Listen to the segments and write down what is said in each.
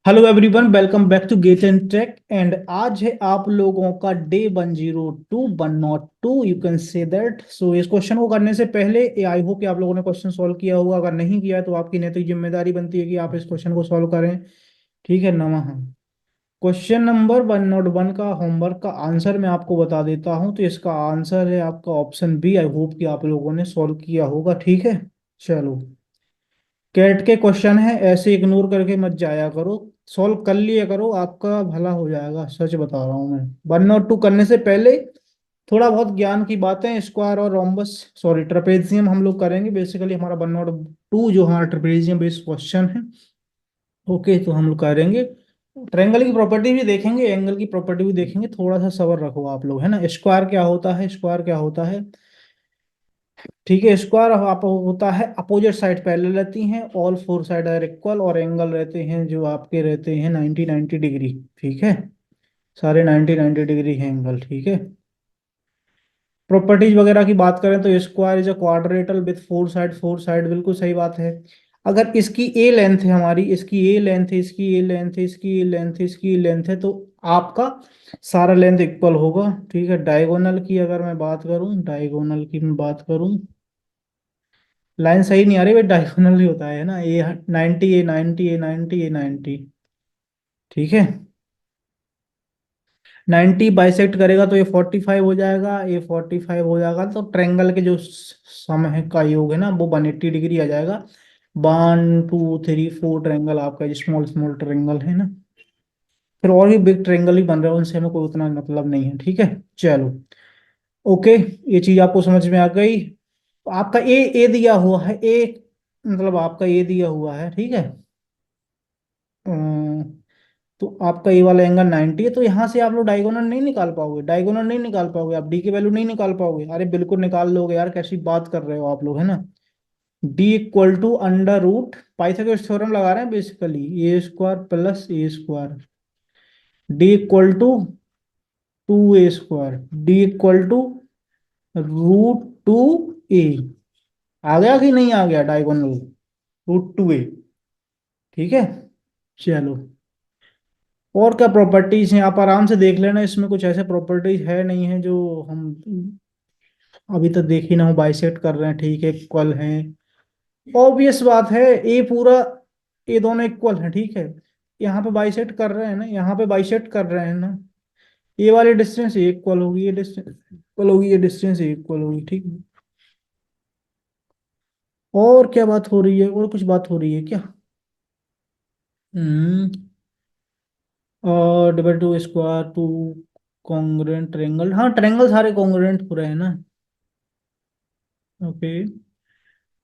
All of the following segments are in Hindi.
Hello everyone, welcome back to gate and tech. एंड आज है आप लोगों का day 102 102, you can say that. So इस क्वेश्चन को करने से पहले आई होप कि आप लोगों ने क्वेश्चन सॉल्व किया होगा। अगर नहीं किया है तो आपकी नैतिक जिम्मेदारी बनती है कि आप इस क्वेश्चन को सॉल्व करें। ठीक है, नमः। क्वेश्चन नंबर 101 का होमवर्क का आंसर मैं आपको बता देता हूं। तो इसका आंसर है आपका ऑप्शन बी। आई होप कि आप लोगों ने सॉल्व किया होगा। ठीक है, चलो। कैट के क्वेश्चन है, ऐसे इग्नोर करके मत जाया करो। सॉल्व कर लिया करो, आपका भला हो जाएगा, सच बता रहा हूँ मैं। 102 करने से पहले थोड़ा बहुत ज्ञान की बातें, स्क्वायर और रोम्बस, सॉरी ट्रेपेजियम हम लोग करेंगे। बेसिकली हमारा 102 जो हमारा ट्रेपेजियम बेस्ड क्वेश्चन है। ओके, तो हम लोग करेंगे। ट्रायंगल की प्रॉपर्टी भी देखेंगे, एंगल की प्रॉपर्टी भी देखेंगे। थोड़ा सा सबर रखो आप लोग, है ना। स्क्वायर क्या होता है, स्क्वायर क्या होता है? ठीक है, स्क्वायर आप होता है अपोजिट साइड पैरेलल रहती हैं, all four side are equal, और एंगल रहते हैं जो आपके रहते हैं 90 डिग्री। ठीक है, सारे 90 डिग्री है एंगल। ठीक है, प्रॉपर्टीज वगैरह की बात करें तो square is a quadrilateral with four side, बिल्कुल सही बात है। अगर इसकी ए लेंथ है हमारी, इसकी ए लेंथ है, इसकी ए लेंथ है, इसकी ए लेंथ है, इसकी ए लेंथ है, तो आपका सारा लेंथ इक्वल होगा। ठीक है, डायगोनल की अगर मैं बात करूं, डायगोनल की मैं बात करूं, लाइन सही नहीं आ रही भाई, डायगोनल ही होता है ना। ए 90, ए 90, ए 90, ए 90। ठीक है, 90 बाइसेक्ट करेगा तो ये 45 हो जाएगा, ये 45 हो जाएगा। तो ट्रायंगल के जो समय का योग है ना, वो 180 डिग्री आ जाएगा। 1 2 3 4 ट्रायंगल आपका स्मॉल स्मॉल ट्रायंगल है ना। फिर और भी बिग ट्रायंगल भी बन रहे हैं, उनसे हमें कोई उतना मतलब नहीं है। ठीक है, चलो। ओके, ये चीज आपको समझ में आ गई। आपका ए दिया हुआ है, ए मतलब आपका ए दिया हुआ है। ठीक है, तो आपका ये वाला एंगल 90 है, तो यहाँ से आप लोग डायगोनल नहीं निकाल पाओगे, डायगोनल नहीं निकाल पाओगे, आप डी की वैल्यू नहीं निकाल पाओगे। अरे बिल्कुल निकाल लोगे यार, कैसी बात कर रहे हो आप लोग, है ना। D equal to under root, Pythagoras theorem लगा रहे हैं basically, a square plus a square. D equal to 2a square, D equal to √2a। आ गया कि नहीं आ गया डायगोनल? √2a। ठीक है, चलो। और क्या प्रॉपर्टीज हैं आप आराम से देख लेना, इसमें कुछ ऐसे प्रॉपर्टीज है नहीं है जो हम अभी तक देख ही ना हो। बाइसेक्ट कर रहे हैं, ठीक है, इक्वल हैं, ऑब्वियस बात है। ए पूरा, ये दोनों इक्वल हैं। ठीक है, यहाँ पे बाइसेक्ट कर रहे हैं ना, यहाँ पे बाइसेक्ट कर रहे हैं ना। ये वाली डिस्टेंस इक्वल होगी, ये डिस्टेंस इक्वल होगी, ये डिस्टेंस इक्वल होगी। ठीक है, और क्या बात हो रही है, और कुछ बात हो रही है क्या? हम्म और divide two square two congruent triangle, हाँ ट्रायंगल सारे कॉन्ग्रुएंट पूरे हैं ना। ओके,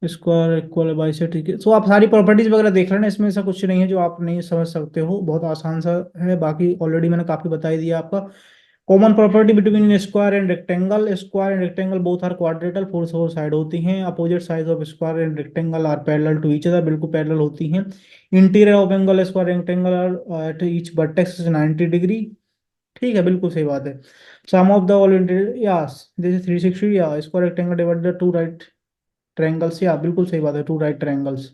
स्क्वायर इक्वल बाई से, ठीक है। सो आप सारी प्रॉपर्टीज वगैरह देख लेना, इसमें ऐसा कुछ नहीं है जो आप नहीं समझ सकते हो, बहुत आसान सा है। बाकी ऑलरेडी मैंने काफी बता ही दिया आपका। Common property between square and rectangle, square and rectangle both are quadrilateral, four four side होती हैं। Opposite side of square and rectangle are parallel to each other, बिल्कुल पैरेलल होती हैं। Interior of angle square rectangle are at each vertex 90 degree. ठीक है, बिल्कुल सही बात है। Sum of the all interior, yes this is 360, या square rectangle divide the two right triangles, या बिल्कुल सही बात है, two right triangles.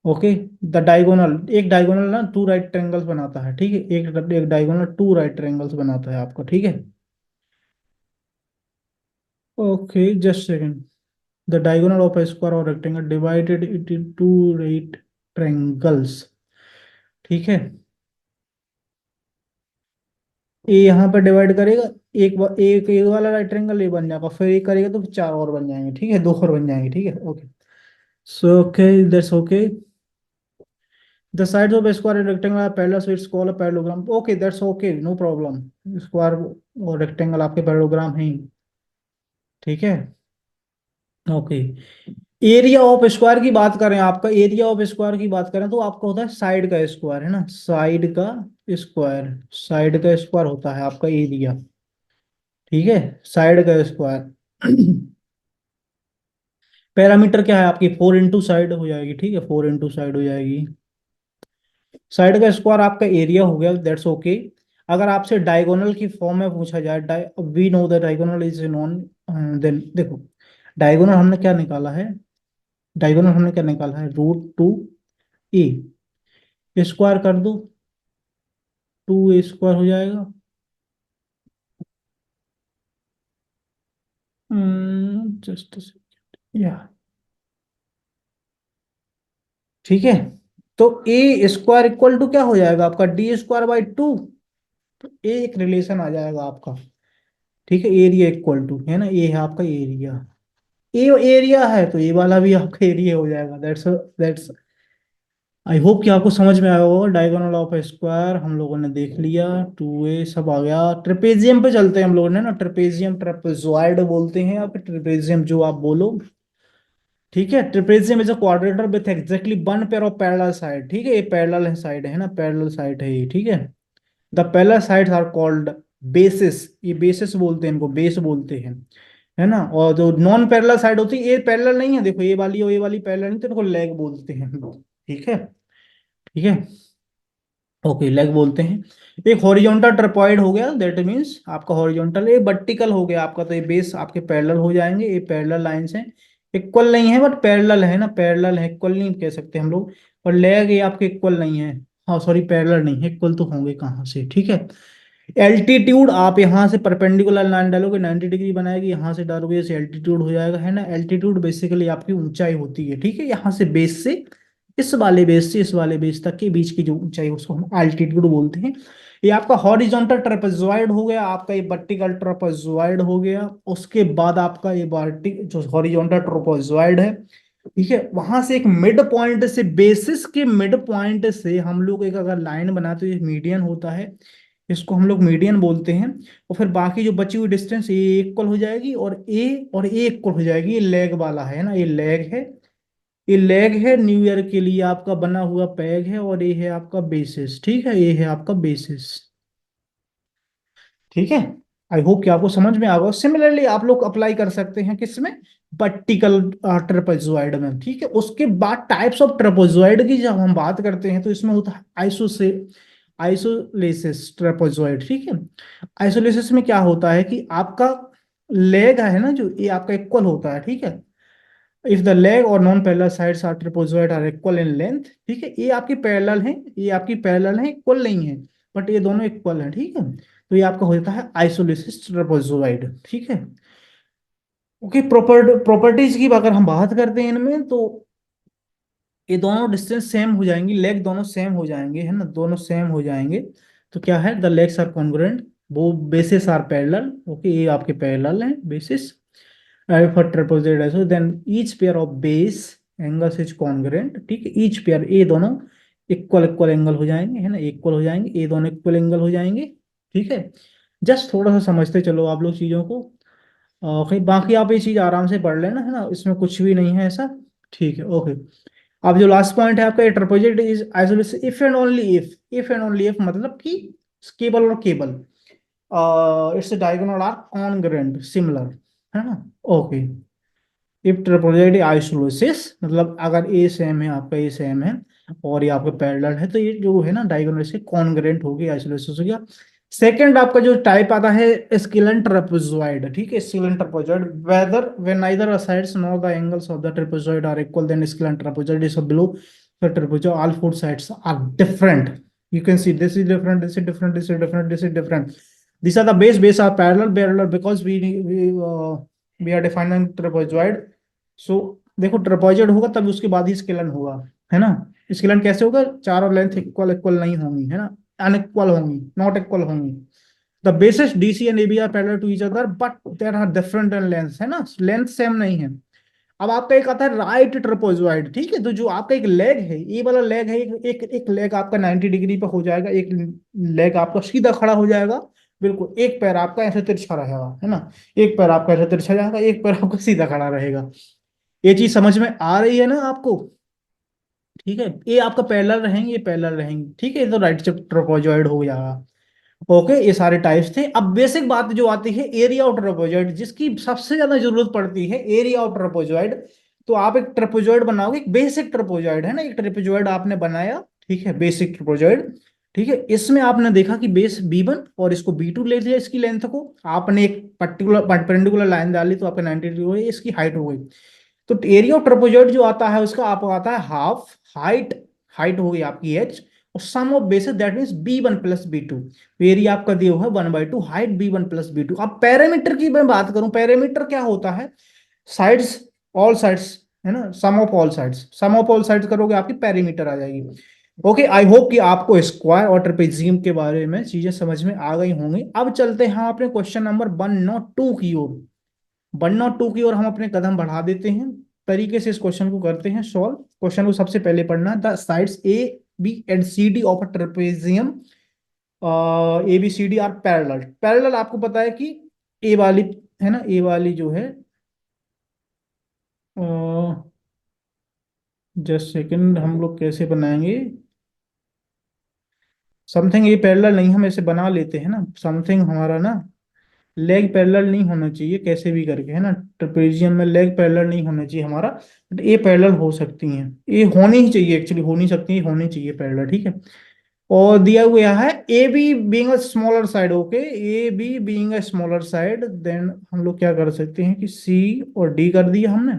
Okay, the diagonal, एक डायगोनल ना टू राइट ट्रायंगल्स बनाता है। ठीक है, एक डायगोनल टू राइट ट्रायंगल्स बनाता है आपका। ठीक है, okay, just second. The diagonal of a square और rectangle divided it in two right triangles. ठीक है, ये यहाँ पे डिवाइड करेगा, एक वाला राइट ट्रायंगल ये बन जाएगा, फिर एक करेगा तो फिर चार और बन जाएंगे। ठीक है, दो और बन जाएंगे। ठीक है, okay. So okay, that's okay. The sides of a square and rectangle are parallel, so it's called a parallelogram. Okay, that's okay, no problem. Square और रेक्टेंगल आपके पैरेललोग्राम हैं। ठीक है, ओके। एरिया ऑफ स्क्वायर की बात करें, आपका एरिया ऑफ स्क्वायर की बात करें तो आपका होता है साइड का स्क्वायर, है ना। साइड का स्क्वायर, साइड का स्क्वायर होता है आपका एरिया। ठीक है, साइड का स्क्वायर। पैरामीटर क्या है आपकी, 4 इंटू साइड हो जाएगी। ठीक है, 4 इंटू साइड हो जाएगी। साइड का स्क्वायर आपका एरिया हो गया, दैट्स ओके। अगर आपसे डायगोनल की फॉर्म में पूछा जाए, we know the diagonal is known, then देखो, डायगोनल हमने क्या निकाला है, डायगोनल हमने क्या निकाला है, √2a। स्क्वायर कर दो, 2a² हो जाएगा। जस्ट या, ठीक है। तो a² इक्वल टू क्या हो जाएगा आपका, d²/2। तो ए एक रिलेशन आ जाएगा आपका, ठीक है। एरिया इक्वल टू है ना, ए है आपका एरिया, ए एरिया है तो ए वाला भी आपका एरिया हो जाएगा। दैट्स आई होप कि आपको समझ में आया होगा। डायगोनल ऑफ स्क्वायर हम लोगों ने देख लिया, 2a सब आ गया। ट्रेपेजियम पे चलते हैं हम लोगों ने ना, ट्रेपेजियम, ट्रेपेजॉइड बोलते हैं या फिर ट्रेपेजियम जो आप बोलो, ठीक है। Trapezium is a क्वाड्रेटर with exactly one pair of parallel side, ठीक है। ये पैरेलल है साइड है ना, पैरेलल साइड है ये, ठीक है। The parallel sides are called bases, ये बेसिस बोलते हैं इनको, बेस बोलते हैं, है ना। और जो नॉन पैरेलल साइड होती है, ये पैरेलल नहीं है, देखो ये वाली और ये वाली पैरेलल नहीं, तो इनको लेग बोलते हैं, ठीक है, ठीक है। ओके, लेग बोलते हैं। एक हॉरिजॉन्टल ट्रापेजॉइड हो गया, दैट मींस आपका हॉरिजॉन्टल, एक वर्टिकल हो गया आपका, तो ये बेस आपके पैरेलल हो जाएंगे, ये पैरेलल लाइंस हैं। इक्वल नहीं है बट पैरेलल है ना, पैरेलल है, इक्वल नहीं कह सकते हम लोग। और लेग ये आपके इक्वल नहीं है, हाँ सॉरी पैरेलल नहीं है, इक्वल तो होंगे कहाँ से, ठीक है। एल्टीट्यूड आप यहाँ से परपेंडिकुलर लाइन डालोगे 90 डिग्री बनाएगी, यहाँ से डालोगे जैसे एल्टीट्यूड हो जाएगा, है ना। एल्टीट्यूड बेसिकली आपकी ऊंचाई होती है, ठीक है। यहाँ से बेस से इस वाले बेस से इस वाले बेस तक के बीच की जो ऊंचाई है उसको हम एल्टीट्यूड बोलते हैं। ये आपका हॉरिजॉन्टल ट्रेपेजॉइड हो गया, आपका ये वर्टिकल ट्रेपेजॉइड हो गया। उसके बाद आपका ये वर्टिक जो हॉरिजॉन्टल ट्रेपेजॉइड है, ठीक है, वहां से एक मिड पॉइंट से, बेसिस के मिड पॉइंट से हम लोग एक अगर लाइन बनाते हैं, मीडियन होता है, इसको हम लोग मीडियन बोलते हैं। और फिर बाकी जो बची हुई डिस्टेंस ये इक्वल हो जाएगी, और ए इक्वल हो जाएगी, ये लेग वाला है ना, ये लेग है, ये लेग है, न्यू ईयर के लिए आपका बना हुआ पैग है, और ये है आपका बेसिस, ठीक है, ये है आपका बेसिस, ठीक है। आई होप कि आपको समझ में आ गया। सिमिलरली आप लोग अप्लाई कर सकते हैं किसमें, वर्टिकल ट्रेपेजॉइड में, ठीक है। उसके बाद टाइप्स ऑफ ट्रेपेजॉइड की जब हम बात करते हैं तो इसमें होता है आइसोलेसिस ट्रेपेजॉइड, ठीक है। आइसोलेसिस में क्या होता है कि आपका लेग है ना जो, ये आपका इक्वल होता है, ठीक है। If the leg or non parallel sides are trapezoid are equal in length, ठीक है। ये आपकी पैरेलल है, ये आपकी पैरेलल है, इक्वल नहीं है, बट ये दोनों इक्वल है, ठीक है। तो ये आपका हो जाता है आइसोलेसिस ट्रेपेजॉइड, ठीक है। ओके, प्रॉपर्टीज की अगर हम बात करते हैं इनमें, तो ये दोनों डिस्टेंस सेम हो जाएंगी, लेग दोनों सेम हो जाएंगे, है ना, दोनों सेम हो जाएंगे। तो क्या है, द लेग्स आर कॉन्ग्रुएंट, वो बेसिस आर पैरेलल, ओके, ये आपके पैरेलल है basis for trapezoid also, then each pair of base angles is congruent, ठीक है। ईच पेयर, ये दोनों इक्वल इक्वल एंगल हो जाएंगे, है ना, इक्वल हो जाएंगे, ये दोनों इक्वल एंगल हो जाएंगे, ठीक है। जस्ट थोड़ा सा समझते चलो आप लोग चीजों को, ओके। बाकी आप ये चीज आराम से पढ़ लेना, है ना, इसमें कुछ भी नहीं है ऐसा, ठीक है, ओके। अब जो लास्ट पॉइंट है आपका, trapezoid is isolated if and only if मतलब कि केबल और cable its diagonal are congruent similar, है ना, ओके। इफ ट्रापेजॉइड आइसोलेसिस मतलब अगर ए सेम है, आपका ए सेम है और ये आपका पैरेलल है, तो ये जो है ना डायगोनल से कॉन्ग्रुएंट होगी, आइसोलेसिस हो गया। सेकंड आपका जो टाइप आता है स्केलन ट्रापेजॉइड, ठीक है, scalene trapezoid whether when neither sides nor the angles of the trapezoid are equal then scalene trapezoid is below the trapezoid all four sides are different. You can see this is different, this is different, this is different, this is different. These are the base are parallel because we are defining trapezoid. So देखो ट्रेपेजॉइड होगा तब उसके बाद ही स्केलन होगा, है ना। स्केलन कैसे होगा, चारों लेंथ इक्वल इक्वल नहीं होंगी, है ना, अनइक्वल होंगी, नॉट इक्वल होंगी। The bases DC and AB are parallel to each other but there are different in length, है ना, लेंथ सेम नहीं है। अब आपका एक आता है राइट ट्रेपेजॉइड, ठीक है। तो जो आपका एक लेग है, ये वाला लेग है, एक लेग आपका 90 डिग्री पे हो जाएगा, एक लेग आपका सीधा खड़ा हो जाएगा, बिल्कुल। एक पैर आपका ऐसे तिरछा रहेगा, है ना, एक पैर आपका ऐसे तिरछा जाएगा, एक पैर आपका सीधा खड़ा रहेगा। ये चीज समझ में आ रही है ना आपको, ठीक है। ये आपका पैरेलल रहेंगे, ये पैरेलल रहेंगे, ठीक है। ये तो राइट ट्रेपेजॉइड हो जाएगा, ओके। ये सारे टाइप्स थे। अब बेसिक बात जो आती है एरिया ऑफ ट्रेपेजॉइड, जिसकी सबसे ज्यादा जरूरत पड़ती है, एरिया ऑफ ट्रेपेजॉइड। तो आप एक ट्रेपेजॉइड बनाओगे, एक बेसिक ट्रेपेजॉइड है ना, एक ट्रेपेजॉइड आपने बनाया, ठीक है, बेसिक ट्रेपेजॉइड, ठीक है। इसमें आपने देखा कि बेस B1 और इसको B2 ले लिया, इसकी लेंथ को आपने एक पर्टिकुलर परपेंडिकुलर लाइन डाली तो आपका 90 डिग्री हो गई, इसकी हाइट हो गई। तो एरिया ऑफ ट्रेपेजॉइड जो आता है उसका आपको आता है हाफ हाइट, हाइट हो गई आपकी h, और sum of bases that means B1 + B2। Area आपका दिया हुआ है 1/2, हाइट B1 + B2। अब पैरामीटर की मैं बात करूं, पैरामीटर क्या होता है? साइड्स, ऑल साइड्स, है ना, sum of all sides, sum of all sides करोगे आपकी पैरामीटर आ जाएगी। ओके, आई होप कि आपको स्क्वायर और ट्रेपेजियम के बारे में चीजें समझ में आ गई होंगी। अब चलते हैं हम अपने क्वेश्चन नंबर 102 की ओर। 102 की ओर हम अपने कदम बढ़ा देते हैं, तरीके से इस क्वेश्चन को करते हैं सॉल्व। क्वेश्चन को सबसे पहले पढ़ना, the sides A B and C D of a trapezium, ABCD are parallel. Parallel आपको पता है कि ए वाली, है ना, ए वाली जो है, जस्ट सेकंड, हम लोग कैसे बनाएंगे समथिंग, ये पैरेलल नहीं, हम ऐसे बना लेते हैं ना समथिंग, हमारा ना लेग पैरेलल नहीं होना चाहिए कैसे भी करके, है ना, ट्रेपेजियम में लेग पैरेलल नहीं होना चाहिए हमारा, बट ये पैरेलल हो सकती हैं, ये होनी ही चाहिए, एक्चुअली हो नहीं सकती, होनी चाहिए पैरेलल, ठीक है। और दिया हुआ है A B being a smaller side, okay, A B being a smaller side, then हम लोग क्या कर सकते हैं कि सी और डी कर दिया हमने।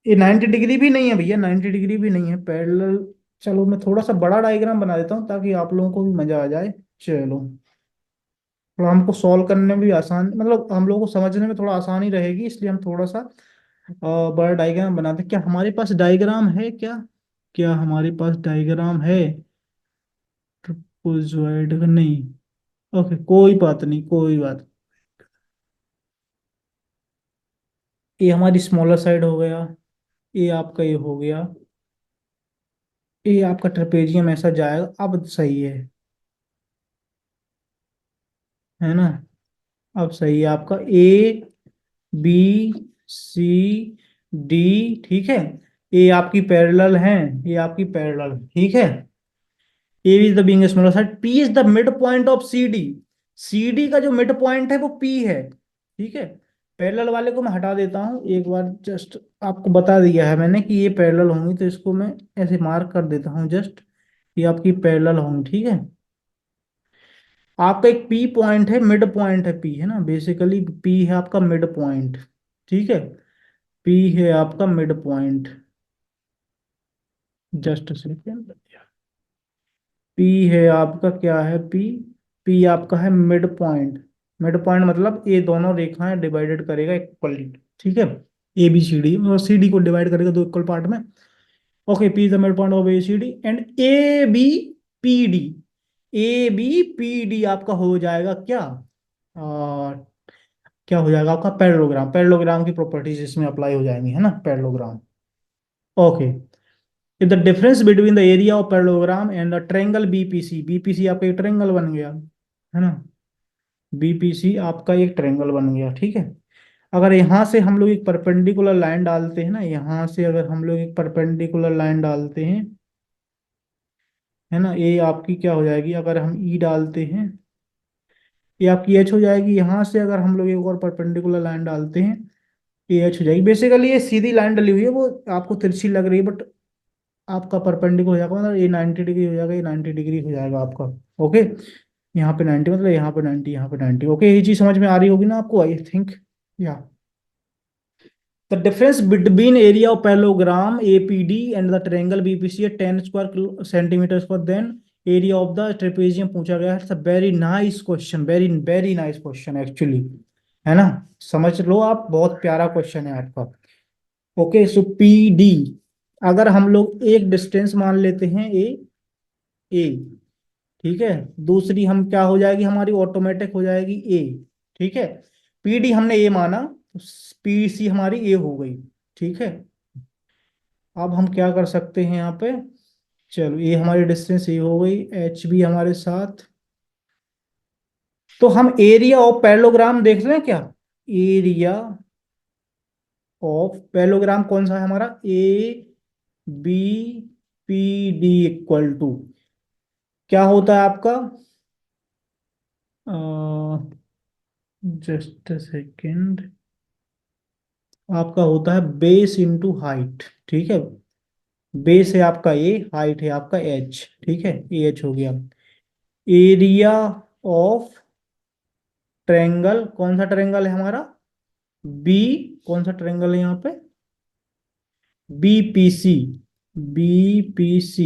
ये 90 डिग्री भी नहीं है भैया, 90 डिग्री भी नहीं है पैरेलल। चलो मैं थोड़ा सा बड़ा डायग्राम बना देता हूँ ताकि आप लोगों को भी मजा आ जाए। चलो, थोड़ा हमको सॉल्व करने में भी आसान, मतलब हम लोगों को समझने में थोड़ा आसानी रहेगी, इसलिए हम थोड़ा सा बड़ा डायग्राम बनाते हैं। क्या हमारे पास डायग्राम है क्या? क्या हमारे पास डायग्राम है ट्रापेजॉइड का? नहीं। ओके, कोई बात नहीं, कोई बात। ये हमारी स्मॉलर साइड हो गया, ये आपका ये हो गया, ये आपका ट्रेपेजियम ऐसा जाएगा, अब सही है ना? अब सही है आपका ए बी सी डी, ठीक है। ये आपकी पैरेलल है, ये आपकी पैरेलल, ठीक है। A is the being smaller side, P is the mid point of C D. C D का जो मिड पॉइंट है वो पी है, ठीक है। पैरेलल वाले को मैं हटा देता हूँ एक बार, जस्ट आपको बता दिया है मैंने कि ये पैरेलल होंगी, तो इसको मैं ऐसे मार्क कर देता हूँ जस्ट, ये आपकी पैरेलल होंगी, ठीक है। आपका एक पी पॉइंट है, मिड पॉइंट है पी, है ना, बेसिकली पी है आपका मिड पॉइंट, ठीक है। पी है आपका mid point, just second. P है आपका क्या है, पी, पी आपका है मिड पॉइंट। मिड पॉइंट मतलब ये दोनों रेखाएं डिवाइडेड करेगा इक्वली, ठीक है। ए बी सी डी और सी डी को डिवाइड करेगा दो इक्वल पार्ट में। Okay, P is the mid point of A C D and A B P D. A B P D आपका हो जाएगा क्या, और क्या हो जाएगा आपका पैरेललोग्राम। पैरेललोग्राम की प्रॉपर्टीज इसमें अप्लाई हो जाएंगी, है ना, parallelogram. Okay, if the difference between the area of parallelogram and the triangle BPC, BPC आपका एक ट्रायंगल बन गया, है ना, BPC आपका एक ट्रायंगल बन गया, ठीक है। अगर यहाँ से हम लोग एक परपेंडिकुलर लाइन डालते हैं ना, यहाँ से अगर हम लोग एक परपेंडिकुलर लाइन डालते हैं, है ना, ये आपकी क्या हो जाएगी, अगर हम ई डालते हैं, ये आपकी एच हो जाएगी। यहाँ से अगर हम लोग एक और परपेंडिकुलर लाइन डालते हैं, ये एच हो जाएगी। बेसिकली ये सीधी लाइन डली हुई है, वो आपको तिरछी लग रही है, बट आपका परपेंडिकुलर हो जाएगा, मतलब ये 90 डिग्री हो जाएगा, ये 90 डिग्री हो जाएगा आपका। ओके, यहाँ पे 90 मतलब यहाँ पे 90, यहाँ पे 90। ओके, ये चीज समझ में आ रही होगी ना आपको, आई थिंक। या the difference between area of parallelogram APD and the triangle BPC 10 square centimetre square, then area of the trapezium पूछा गया है। Very nice question, very very nice question actually, है ना। समझ लो आप, बहुत प्यारा क्वेश्चन है आपका। ओके, सो पी डी, अगर हम लोग एक डिस्टेंस मान लेते हैं ए, ठीक है, दूसरी हम क्या हो जाएगी हमारी, ऑटोमेटिक हो जाएगी ए, ठीक है। पीडी हमने ए माना, पी सी हमारी ए हो गई, ठीक है। अब हम क्या कर सकते हैं यहाँ पे, चलो ये हमारी डिस्टेंस ए हो गई, एच भी हमारे साथ। तो हम एरिया ऑफ पैरेललोग्राम देख रहे हैं क्या, एरिया ऑफ पैरेललोग्राम कौन सा है हमारा, A B P D equal to क्या होता है आपका, जस्ट सेकेंड, आपका होता है बेस इंटू हाइट, ठीक है। बेस है आपका ए, हाइट है आपका एच, ठीक है, ए एच हो गया। एरिया ऑफ ट्रायंगल, कौन सा ट्रायंगल है हमारा, बी, कौन सा ट्रायंगल है यहाँ पे, बीपीसी, BPC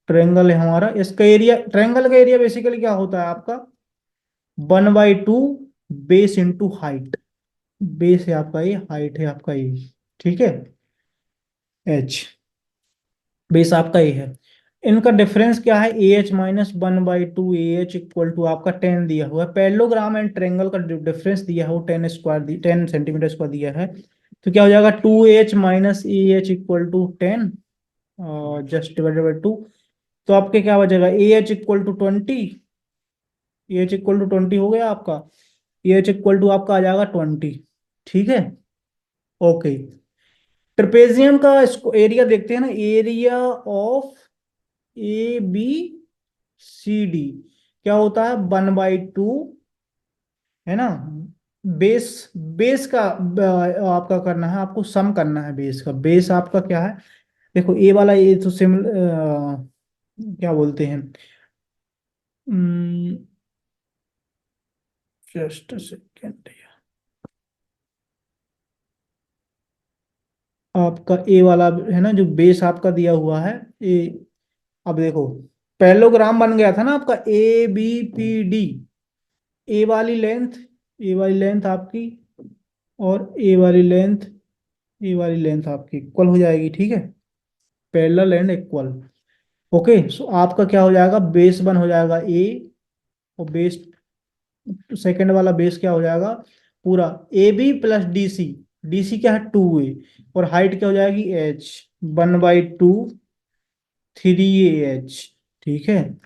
ट्रायंगल है हमारा। इसका एरिया, ट्रायंगल का एरिया बेसिकली क्या होता है आपका, 1/2 बेस इंटू हाइट। बेस है आपका ये, हाइट है आपका ये, ठीक है, एच। बेस आपका ये है। इनका डिफरेंस क्या है, a h minus 1/2 a h equal to आपका 10 दिया हुआ है। पैरेललोग्राम एंड ट्रायंगल का डिफरेंस दिया है वो 10 स्क्वायर, 10 सेंटीमीटर स्क्वायर दिया है। तो क्या हो जाएगा, 2h minus a h equal to 10 just divided by 2। तो आपके क्या बचेगा, a h equal to 20। A h equal to 20 हो गया आपका। ए एच इक्वल टू आपका आ जाएगा 20। ठीक है, ओके। ट्रेपेजियम का इसको एरिया देखते हैं ना, area of A B C D क्या होता है, 1/2, है ना। बेस, बेस का आपका करना है, आपको सम करना है बेस का। बेस आपका क्या है, देखो ए वाला, ये तो क्या बोलते हैं, जस्ट सेकेंड, आपका ए वाला है ना, जो बेस आपका दिया हुआ है ए। अब देखो, पैरेललोग्राम बन गया था ना आपका, ABPD। ए वाली लेंथ, ए वाली लेंथ आपकी, और ए वाली लेंथ आपकी इक्वल हो जाएगी, ठीक है, पैरेलल एंड इक्वल। ओके, सो आपका क्या हो जाएगा, बेस वन हो जाएगा ए, और बेस सेकंड वाला बेस क्या हो जाएगा, पूरा A B plus D C. D C क्या है, 2a, और हाइट क्या हो जाएगी, एच, 1/2 3ah, ठीक है,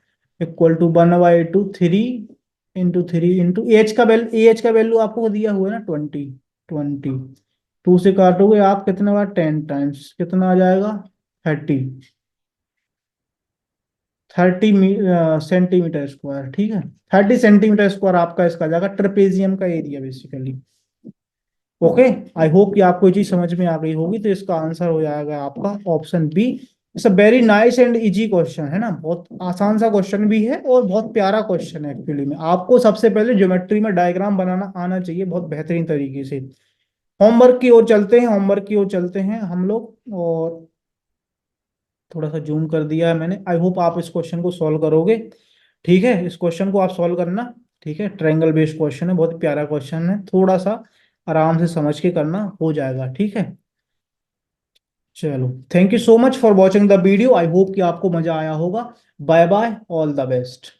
इक्वल टू 1/2 3 इंटू एच का वैल्यू, एच का वैल्यू आपको दिया हुआ है ना 20। 20, 2 से काटोगे आप कितने बार, 10 टाइम्स, कितना आ जाएगा, 30। 30 सेंटीमीटर स्क्वायर, ठीक है, 30 सेंटीमीटर स्क्वायर आपका इसका आ जाएगा, ट्रेपेजियम का एरिया बेसिकली। ओके, आई होप कि आपको ये चीज समझ में आ गई होगी। तो इसका आंसर हो जाएगा आपका option B. It's a very nice and easy question, है ना, बहुत आसान सा क्वेश्चन भी है और बहुत प्यारा क्वेश्चन है एक्चुअली में। आपको सबसे पहले ज्योमेट्री में डायग्राम बनाना आना चाहिए बहुत बेहतरीन तरीके से। होमवर्क की ओर चलते हैं, होमवर्क की ओर चलते हैं हम लोग। और थोड़ा सा जूम कर दिया है मैंने, आई होप आप इस क्वेश्चन को सॉल्व करोगे। ठीक है, इस क्वेश्चन को आप सॉल्व करना। ठीक है, ट्रायंगल बेस्ड क्वेश्चन है, बहुत प्यारा क्वेश्चन है, थोड़ा सा आराम से समझ के करना, हो जाएगा, ठीक है। चलो, thank you so much for watching the video, I hope कि आपको मजा आया होगा। Bye bye, all the best.